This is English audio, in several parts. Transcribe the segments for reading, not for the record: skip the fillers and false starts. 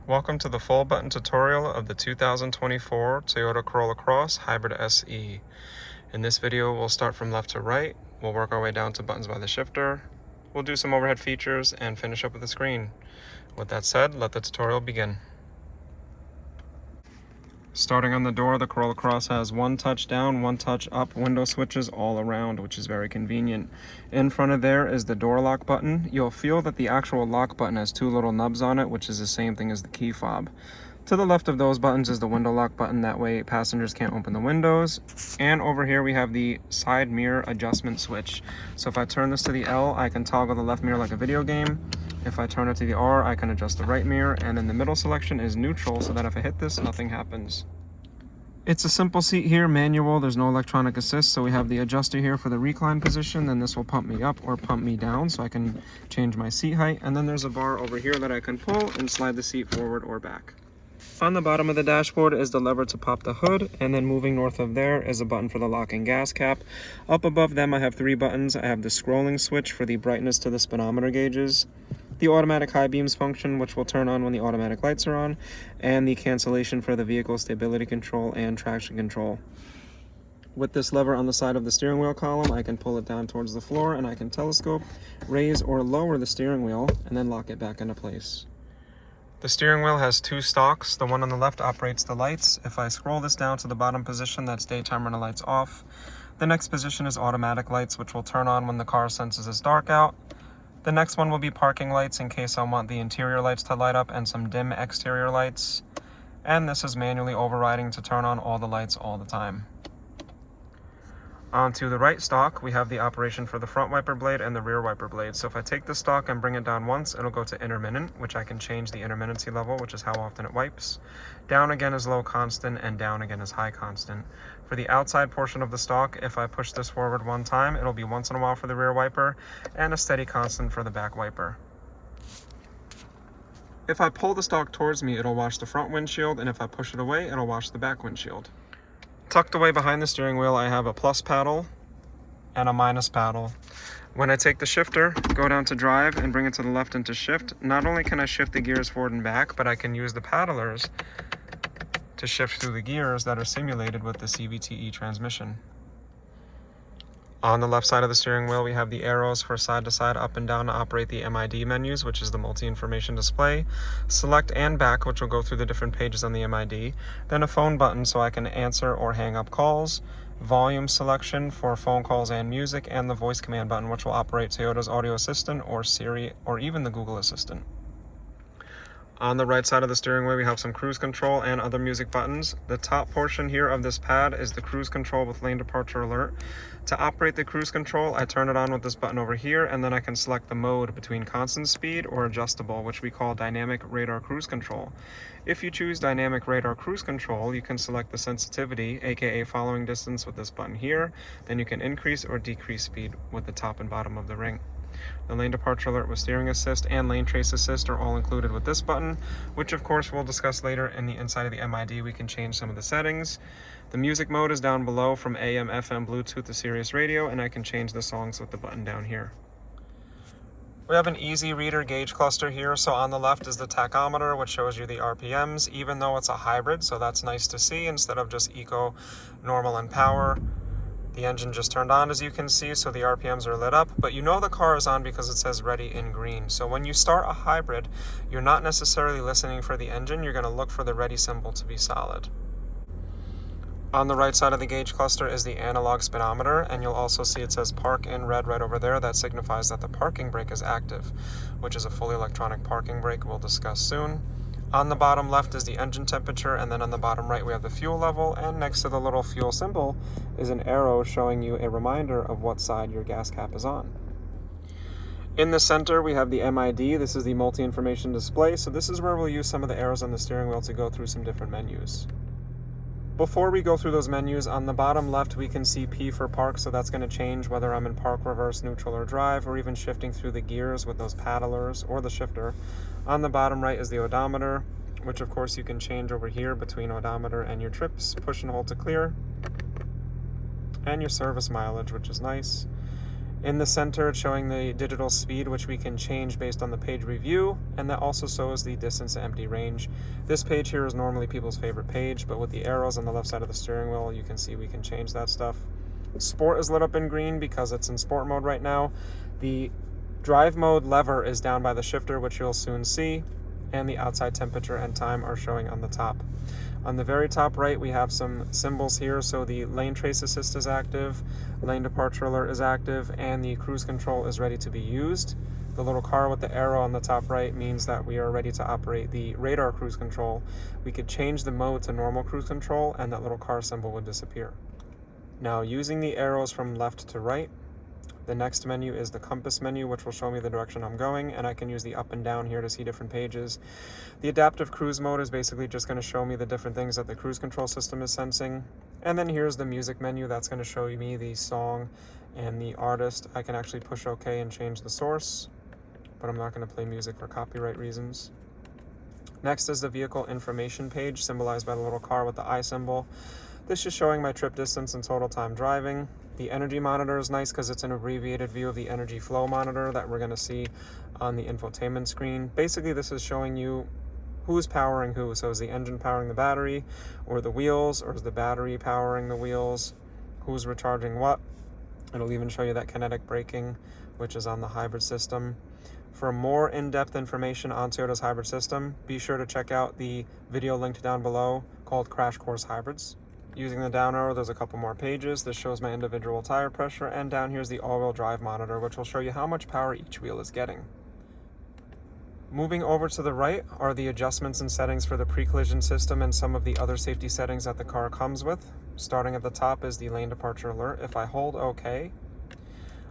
Welcome to the full button tutorial of the 2024 Toyota Corolla Cross Hybrid SE. In this video, we'll start from left to right. We'll work our way down to buttons by the shifter. We'll do some overhead features and finish up with the screen. With that said, let the tutorial begin. Starting on the door, the Corolla Cross has one touch down, one touch up, window switches all around, which is very convenient. In front of there is the door lock button. You'll feel that the actual lock button has two little nubs on it, which is the same thing as the key fob. To the left of those buttons is the window lock button. That way passengers can't open the windows. And over here we have the side mirror adjustment switch. So if I turn this to the L, I can toggle the left mirror like a video game. If I turn it to the R, I can adjust the right mirror, and then the middle selection is neutral, so that if I hit this, nothing happens. It's a simple seat here, manual, there's no electronic assist, so we have the adjuster here for the recline position, then this will pump me up or pump me down so I can change my seat height, and then there's a bar over here that I can pull and slide the seat forward or back. On the bottom of the dashboard is the lever to pop the hood, and then moving north of there is a button for the lock and gas cap. Up above them I have three buttons. I have the scrolling switch for the brightness to the speedometer gauges, the automatic high beams function, which will turn on when the automatic lights are on, and the cancellation for the vehicle stability control and traction control. With this lever on the side of the steering wheel column, I can pull it down towards the floor, and I can telescope, raise or lower the steering wheel, and then lock it back into place. The steering wheel has two stalks. The one on the left operates the lights. If I scroll this down to the bottom position, that's daytime running lights off. The next position is automatic lights, which will turn on when the car senses it's dark out. The next one will be parking lights in case I want the interior lights to light up and some dim exterior lights. And this is manually overriding to turn on all the lights all the time. Onto the right stalk, we have the operation for the front wiper blade and the rear wiper blade. So if I take the stalk and bring it down once, it'll go to intermittent, which I can change the intermittency level, which is how often it wipes. Down again is low constant, and down again is high constant. For the outside portion of the stalk, if I push this forward one time, it'll be once in a while for the rear wiper, and a steady constant for the back wiper. If I pull the stalk towards me, it'll wash the front windshield, and if I push it away, it'll wash the back windshield. Tucked away behind the steering wheel, I have a plus paddle and a minus paddle. When I take the shifter, go down to drive, and bring it to the left into shift, not only can I shift the gears forward and back, but I can use the paddlers to shift through the gears that are simulated with the CVTe transmission. On the left side of the steering wheel, we have the arrows for side to side, up and down to operate the MID menus, which is the multi-information display, select and back, which will go through the different pages on the MID, then a phone button so I can answer or hang up calls, volume selection for phone calls and music, and the voice command button, which will operate Toyota's audio assistant or Siri or even the Google Assistant. On the right side of the steering wheel, we have some cruise control and other music buttons. The top portion here of this pad is the cruise control with lane departure alert. To operate the cruise control, I turn it on with this button over here, and then I can select the mode between constant speed or adjustable, which we call dynamic radar cruise control. If you choose dynamic radar cruise control, you can select the sensitivity, aka following distance, with this button here. Then you can increase or decrease speed with the top and bottom of the ring. The lane departure alert with steering assist and lane trace assist are all included with this button, which of course we'll discuss later. In the inside of the MID, we can change some of the settings. The music mode is down below, from AM, FM, Bluetooth to Sirius radio, and I can change the songs with the button down here. We have an easy reader gauge cluster here. So on the left is the tachometer, which shows you the RPMs, even though it's a hybrid, so that's nice to see instead of just eco, normal, and power. The engine just turned on, as you can see, so the RPMs are lit up, but you know the car is on because it says ready in green. So when you start a hybrid, you're not necessarily listening for the engine, you're going to look for the ready symbol to be solid. On the right side of the gauge cluster is the analog speedometer, and you'll also see it says park in red right over there. That signifies that the parking brake is active, which is a fully electronic parking brake we'll discuss soon. On the bottom left is the engine temperature, and then on the bottom right we have the fuel level, and next to the little fuel symbol is an arrow showing you a reminder of what side your gas cap is on. In the center we have the MID. This is the multi-information display, so this is where we'll use some of the arrows on the steering wheel to go through some different menus. Before we go through those menus, on the bottom left we can see P for park, so that's going to change whether I'm in park, reverse, neutral, or drive, or even shifting through the gears with those paddlers or the shifter. On the bottom right is the odometer, which of course you can change over here between odometer and your trips, push and hold to clear, and your service mileage, which is nice. In the center, it's showing the digital speed, which we can change based on the page review, and that also shows the distance to empty range. This page here is normally people's favorite page, but with the arrows on the left side of the steering wheel, you can see we can change that stuff. Sport is lit up in green because it's in sport mode right now. The drive mode lever is down by the shifter, which you'll soon see, and the outside temperature and time are showing on the top. On the very top right, we have some symbols here. So the lane trace assist is active, lane departure alert is active, and the cruise control is ready to be used. The little car with the arrow on the top right means that we are ready to operate the radar cruise control. We could change the mode to normal cruise control and that little car symbol would disappear. Now, using the arrows from left to right, the next menu is the compass menu, which will show me the direction I'm going, and I can use the up and down here to see different pages. The adaptive cruise mode is basically just going to show me the different things that the cruise control system is sensing. And then here's the music menu. That's going to show me the song and the artist. I can actually push OK and change the source, but I'm not going to play music for copyright reasons. Next is the vehicle information page, symbolized by the little car with the eye symbol. This is showing my trip distance and total time driving. The energy monitor is nice because it's an abbreviated view of the energy flow monitor that we're going to see on the infotainment screen. Basically, this is showing you who's powering who. So is the engine powering the battery or the wheels, or is the battery powering the wheels? Who's recharging what? It'll even show you that kinetic braking, which is on the hybrid system. For more in-depth information on Toyota's hybrid system, be sure to check out the video linked down below called Crash Course Hybrids. Using the down arrow, there's a couple more pages. This shows my individual tire pressure, and down here's the all-wheel drive monitor, which will show you how much power each wheel is getting. Moving over to the right are the adjustments and settings for the pre-collision system and some of the other safety settings that the car comes with. Starting at the top is the lane departure alert. If I hold OK,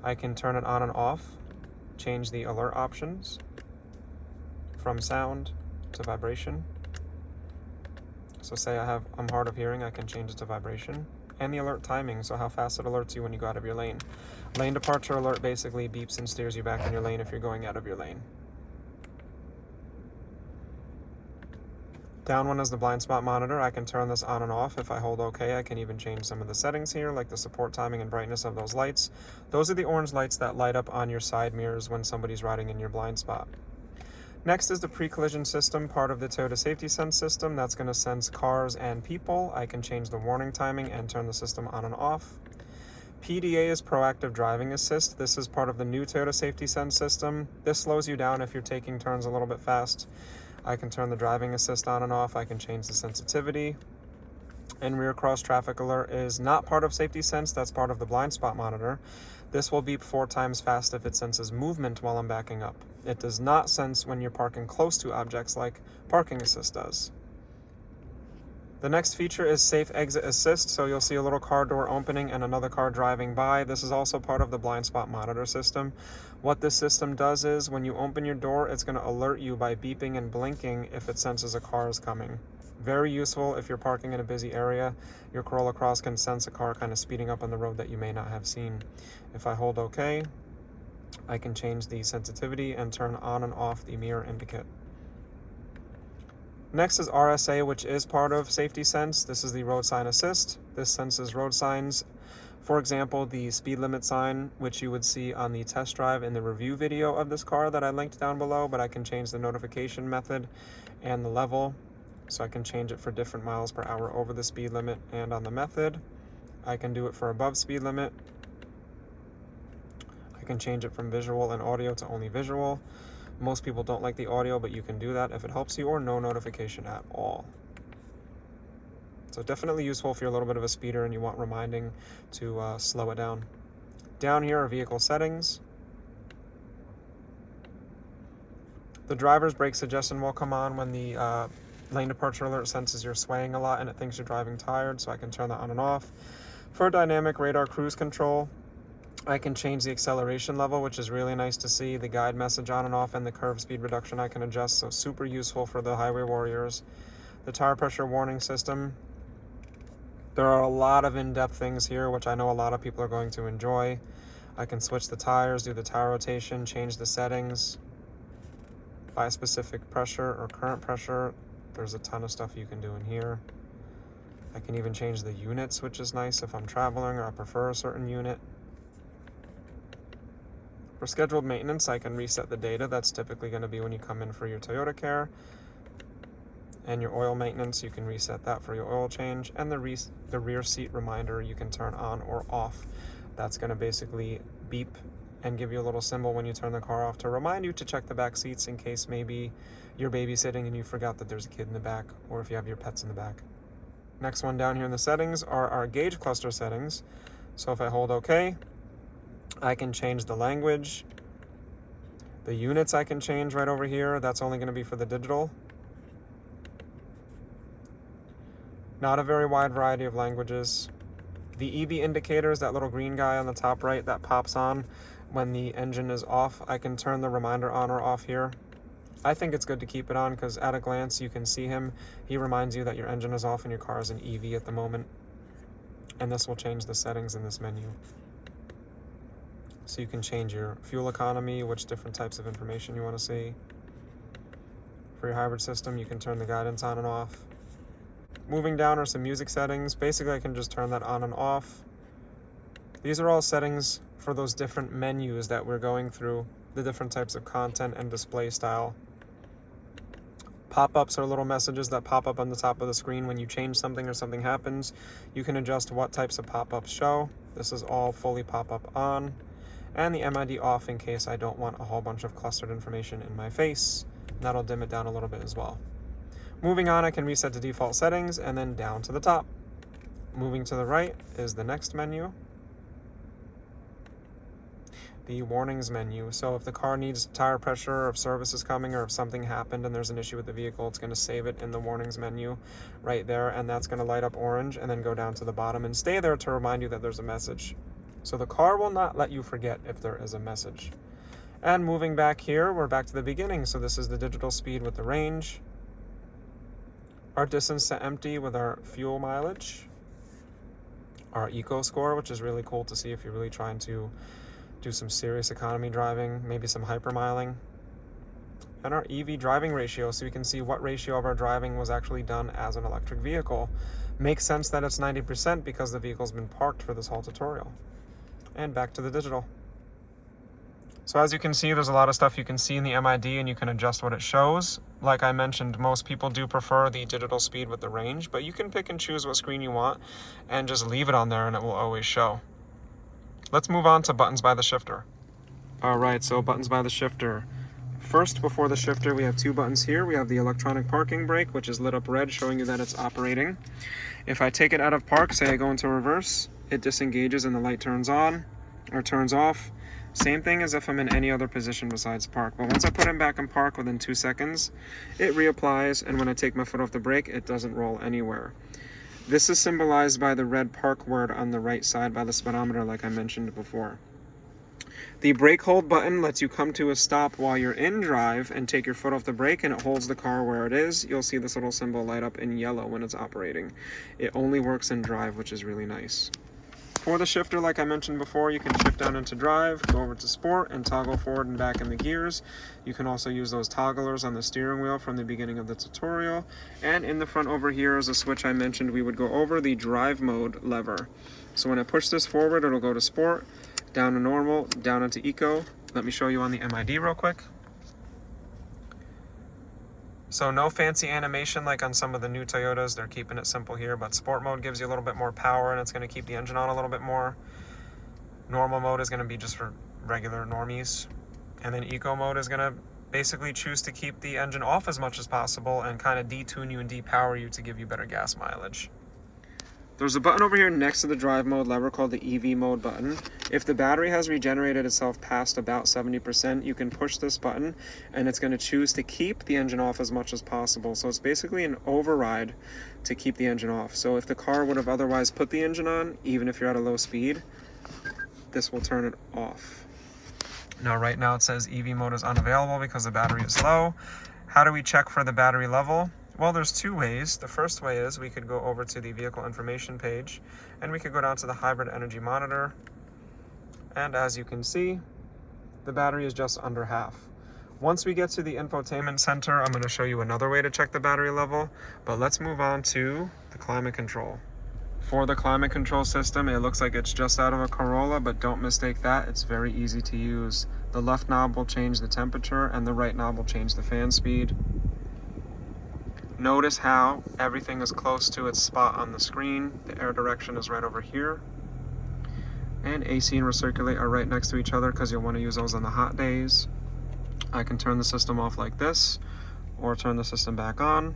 I can turn it on and off, change the alert options from sound to vibration. So say I'm hard of hearing, I can change it to vibration. And the alert timing, so how fast it alerts you when you go out of your lane. Lane departure alert basically beeps and steers you back in your lane if you're going out of your lane. Down one is the blind spot monitor. I can turn this on and off. If I hold OK, I can even change some of the settings here, like the support timing and brightness of those lights. Those are the orange lights that light up on your side mirrors when somebody's riding in your blind spot. Next is the pre-collision system, part of the Toyota Safety Sense system. That's going to sense cars and people. I can change the warning timing and turn the system on and off. PDA is proactive driving assist. This is part of the new Toyota Safety Sense system. This slows you down if you're taking turns a little bit fast. I can turn the driving assist on and off. I can change the sensitivity. And rear cross traffic alert is not part of Safety Sense. That's part of the blind spot monitor. This will beep 4 times fast if it senses movement while I'm backing up. It does not sense when you're parking close to objects like parking assist does. The next feature is safe exit assist. So you'll see a little car door opening and another car driving by. This is also part of the blind spot monitor system. What this system does is when you open your door, it's going to alert you by beeping and blinking if it senses a car is coming. Very useful if you're parking in a busy area. Your Corolla Cross can sense a car kind of speeding up on the road that you may not have seen. If I hold OK, I can change the sensitivity and turn on and off the mirror indicate. Next is RSA, which is part of Safety Sense. This is the road sign assist. This senses road signs. For example, the speed limit sign, which you would see on the test drive in the review video of this car that I linked down below, but I can change the notification method and the level. So I can change it for different miles per hour over the speed limit and on the method. I can do it for above speed limit. I can change it from visual and audio to only visual. Most people don't like the audio, but you can do that if it helps you, or no notification at all. So definitely useful if you're a little bit of a speeder and you want reminding to slow it down. Down here are vehicle settings. The driver's brake suggestion will come on when the lane departure alert senses you're swaying a lot and it thinks you're driving tired, so I can turn that on and off. For dynamic radar cruise control, I can change the acceleration level, which is really nice to see. The guide message on and off, and the curve speed reduction I can adjust, so super useful for the highway warriors. The tire pressure warning system. There are a lot of in-depth things here, which I know a lot of people are going to enjoy. I can switch the tires, do the tire rotation, change the settings by specific pressure or current pressure. There's a ton of stuff you can do in here. I can even change the units, which is nice if I'm traveling or I prefer a certain unit. For scheduled maintenance, I can reset the data. That's typically going to be when you come in for your Toyota Care. And your oil maintenance, you can reset that for your oil change. And the rear seat reminder, you can turn on or off. That's going to basically beep and give you a little symbol when you turn the car off to remind you to check the back seats in case maybe you're babysitting and you forgot that there's a kid in the back, or if you have your pets in the back. Next one down here in the settings are our gauge cluster settings. So if I hold OK, I can change the language. The units I can change right over here. That's only going to be for the digital. Not a very wide variety of languages. The EV indicators, that little green guy on the top right that pops on when the engine is off, I can turn the reminder on or off here. I think it's good to keep it on because at a glance you can see him. He reminds you that your engine is off and your car is an EV at the moment. And this will change the settings in this menu. So you can change your fuel economy, which different types of information you want to see. For your hybrid system, you can turn the guidance on and off. Moving down are some music settings. Basically, I can just turn that on and off. These are all settings for those different menus that we're going through, the different types of content and display style. Pop-ups are little messages that pop up on the top of the screen when you change something or something happens. You can adjust what types of pop-ups show. This is all fully pop-up on. And the MID off in case I don't want a whole bunch of clustered information in my face. That'll dim it down a little bit as well. Moving on, I can reset to default settings and then down to the top. Moving to the right is the next menu. The warnings menu. So if the car needs tire pressure, or if service is coming, or if something happened and there's an issue with the vehicle, it's going to save it in the warnings menu right there, and that's going to light up orange and then go down to the bottom and stay there to remind you that there's a message. So the car will not let you forget if there is a message. And moving back here, we're back to the beginning. So this is the digital speed with the range, our distance to empty with our fuel mileage, our eco score, which is really cool to see if you're really trying to do some serious economy driving, maybe some hypermiling, and our EV driving ratio, so we can see what ratio of our driving was actually done as an electric vehicle. Makes sense that it's 90% because the vehicle's been parked for this whole tutorial. And back to the digital. So as you can see, there's a lot of stuff you can see in the MID and you can adjust what it shows. Like I mentioned, most people do prefer the digital speed with the range, but you can pick and choose what screen you want and just leave it on there and it will always show. Let's move on to buttons by the shifter. All right, so buttons by the shifter. First, before the shifter, we have two buttons here. We have the electronic parking brake, which is lit up red, showing you that it's operating. If I take it out of park, say I go into reverse, it disengages and the light turns on or turns off. Same thing as if I'm in any other position besides park. But once I put him back in park within 2 seconds, it reapplies, and when I take my foot off the brake, it doesn't roll anywhere. This is symbolized by the red park word on the right side by the speedometer, like I mentioned before. The brake hold button lets you come to a stop while you're in drive and take your foot off the brake, and it holds the car where it is. You'll see this little symbol light up in yellow when it's operating. It only works in drive, which is really nice. For the shifter, like I mentioned before, you can shift down into drive, go over to sport, and toggle forward and back in the gears. You can also use those togglers on the steering wheel from the beginning of the tutorial. And in the front over here is a switch I mentioned. We would go over the drive mode lever. So when I push this forward, it'll go to sport, down to normal, down into eco. Let me show you on the MID real quick. So no fancy animation like on some of the new Toyotas. They're keeping it simple here, but sport mode gives you a little bit more power and it's going to keep the engine on a little bit more. Normal mode is going to be just for regular normies. And then eco mode is going to basically choose to keep the engine off as much as possible and kind of detune you and depower you to give you better gas mileage. There's a button over here next to the drive mode lever called the EV mode button. If the battery has regenerated itself past about 70%, you can push this button and it's going to choose to keep the engine off as much as possible. So it's basically an override to keep the engine off. So if the car would have otherwise put the engine on, even if you're at a low speed, this will turn it off. Now right now it says EV mode is unavailable because the battery is low. How do we check for the battery level? Well, there's two ways. The first way is we could go over to the vehicle information page and we could go down to the hybrid energy monitor. And as you can see, the battery is just under half. Once we get to the infotainment center, I'm going to show you another way to check the battery level, but let's move on to the climate control. For the climate control system, it looks like it's just out of a Corolla, but don't mistake that. It's very easy to use. The left knob will change the temperature and the right knob will change the fan speed. Notice how everything is close to its spot on the screen. The air direction is right over here. And AC and recirculate are right next to each other because you'll want to use those on the hot days. I can turn the system off like this or turn the system back on.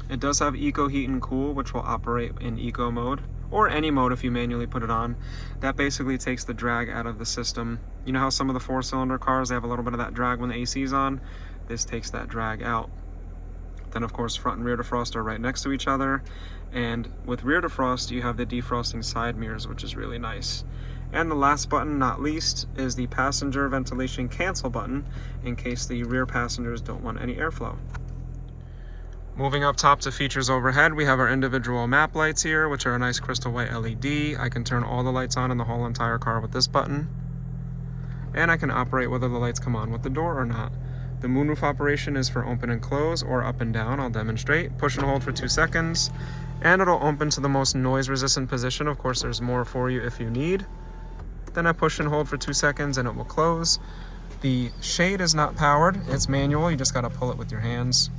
It does have Eco Heat and Cool, which will operate in Eco mode, or any mode if you manually put it on. That basically takes the drag out of the system. You know how some of the 4-cylinder cars, they have a little bit of that drag when the AC is on? This takes that drag out. Then of course front and rear defrost are right next to each other. And with rear defrost, you have the defrosting side mirrors, which is really nice. And the last button, not least, is the passenger ventilation cancel button in case the rear passengers don't want any airflow. Moving up top to features overhead, we have our individual map lights here, which are a nice crystal white LED. I can turn all the lights on in the whole entire car with this button. And I can operate whether the lights come on with the door or not. The moonroof operation is for open and close or up and down. I'll demonstrate. Push and hold for 2 seconds, and it'll open to the most noise resistant position. Of course, there's more for you if you need. Then I push and hold for 2 seconds and it will close. The shade is not powered, it's manual. You just gotta pull it with your hands.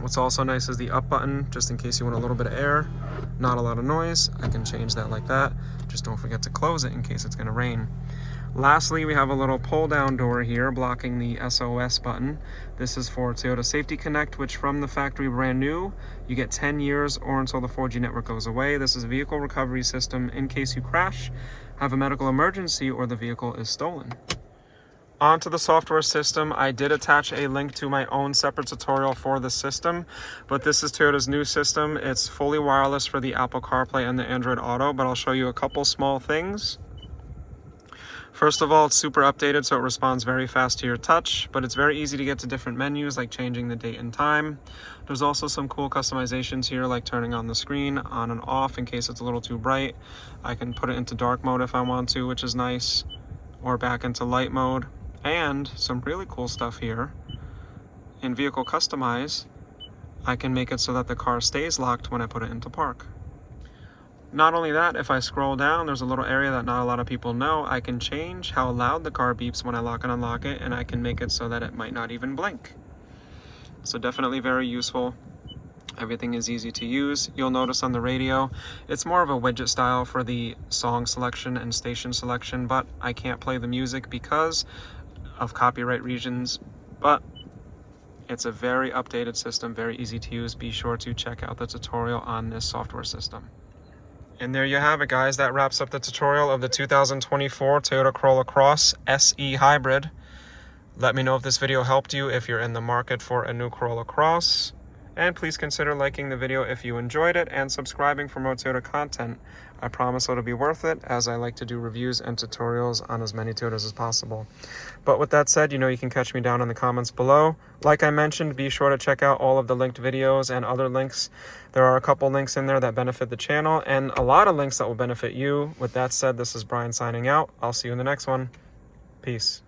What's also nice is the up button, just in case you want a little bit of air, not a lot of noise. I can change that like that. Just don't forget to close it in case it's gonna rain. Lastly, we have a little pull down door here blocking the SOS button. This is for Toyota Safety Connect, which from the factory brand new, you get 10 years or until the 4G network goes away. This is a vehicle recovery system in case you crash, have a medical emergency, or the vehicle is stolen. Onto the software system, I did attach a link to my own separate tutorial for the system, but this is Toyota's new system. It's fully wireless for the Apple CarPlay and the Android Auto, but I'll show you a couple small things. First of all, it's super updated, so it responds very fast to your touch, but it's very easy to get to different menus, like changing the date and time. There's also some cool customizations here, like turning on the screen on and off in case it's a little too bright. I can put it into dark mode if I want to, which is nice, or back into light mode. And some really cool stuff here. In Vehicle Customize, I can make it so that the car stays locked when I put it into park. Not only that, if I scroll down, there's a little area that not a lot of people know. I can change how loud the car beeps when I lock and unlock it, and I can make it so that it might not even blink. So definitely very useful. Everything is easy to use. You'll notice on the radio, it's more of a widget style for the song selection and station selection, but I can't play the music because of copyright reasons, but it's a very updated system, very easy to use. Be sure to check out the tutorial on this software system. And there you have it, guys. That wraps up the tutorial of the 2024 Toyota Corolla Cross SE Hybrid. Let me know if this video helped you if you're in the market for a new Corolla Cross. And please consider liking the video if you enjoyed it and subscribing for more Toyota content. I promise it'll be worth it, as I like to do reviews and tutorials on as many Toyotas as possible. But with that said, you know you can catch me down in the comments below. Like I mentioned, be sure to check out all of the linked videos and other links. There are a couple links in there that benefit the channel and a lot of links that will benefit you. With that said, this is Brian signing out. I'll see you in the next one. Peace.